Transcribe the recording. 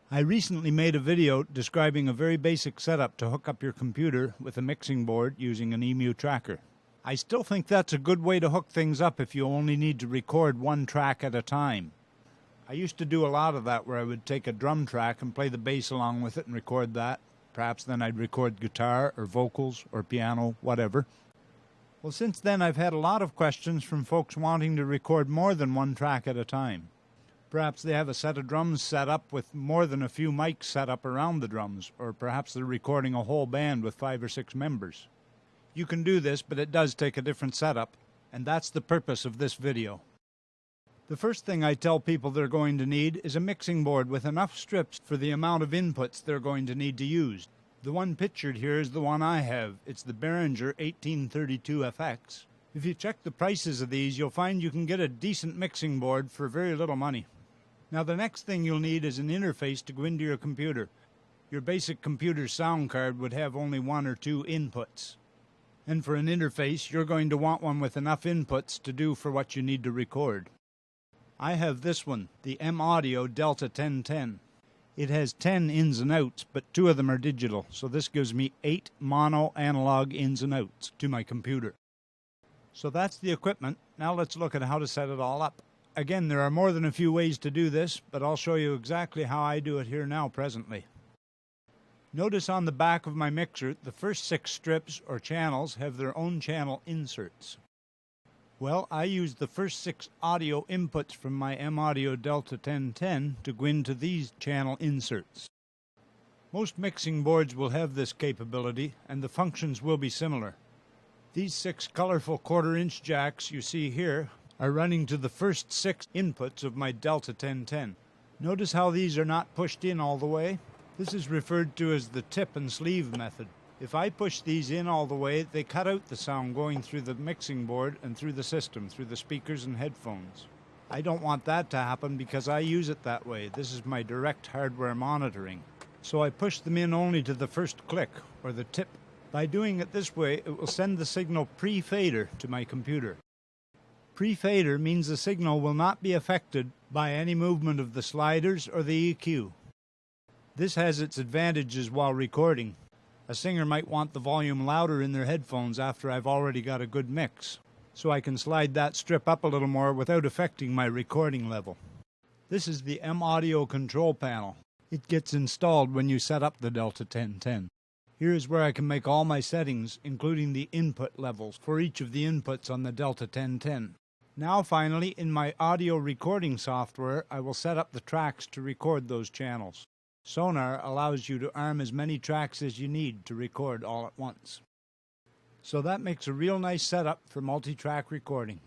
I recently made a video describing a very basic setup to hook up your computer with a mixing board using an EMU tracker. I still think that's a good way to hook things up if you only need to record one track at a time. I used to do a lot of that where I would take a drum track and play the bass along with it and record that. Perhaps then I'd record guitar or vocals or piano, whatever. Well, since then I've had a lot of questions from folks wanting to record more than one track at a time. Perhaps they have a set of drums set up with more than a few mics set up around the drums, or perhaps they're recording a whole band with 5 or 6 members. You can do this, but it does take a different setup, and that's the purpose of this video. The first thing I tell people they're going to need is a mixing board with enough strips for the amount of inputs they're going to need to use. The one pictured here is the one I have. It's the Behringer 1832FX. If you check the prices of these, you'll find you can get a decent mixing board for very little money. Now the next thing you'll need is an interface to go into your computer. Your basic computer sound card would have only 1 or 2 inputs. And for an interface, you're going to want one with enough inputs to do for what you need to record. I have this one, the M-Audio Delta 1010. It has 10 ins and outs, but 2 of them are digital, so this gives me 8 mono analog ins and outs to my computer. So that's the equipment. Now let's look at how to set it all up. Again, there are more than a few ways to do this, but I'll show you exactly how I do it here now presently. Notice on the back of my mixer, the first 6 strips or channels have their own channel inserts. Well, I use the first 6 audio inputs from my M-Audio Delta 1010 to go into these channel inserts. Most mixing boards will have this capability, and the functions will be similar. These 6 colorful 1/4-inch jacks you see here are running to the first 6 inputs of my Delta 1010. Notice how these are not pushed in all the way? This is referred to as the tip and sleeve method. If I push these in all the way, they cut out the sound going through the mixing board and through the system, through the speakers and headphones. I don't want that to happen because I use it that way. This is my direct hardware monitoring. So I push them in only to the first click, or the tip. By doing it this way, it will send the signal pre-fader to my computer. Pre-fader means the signal will not be affected by any movement of the sliders or the EQ. This has its advantages while recording. A singer might want the volume louder in their headphones after I've already got a good mix, so I can slide that strip up a little more without affecting my recording level. This is the M-Audio control panel. It gets installed when you set up the Delta 1010. Here is where I can make all my settings, including the input levels for each of the inputs on the Delta 1010. Now finally, in my audio recording software, I will set up the tracks to record those channels. Sonar allows you to arm as many tracks as you need to record all at once. So that makes a real nice setup for multi-track recording.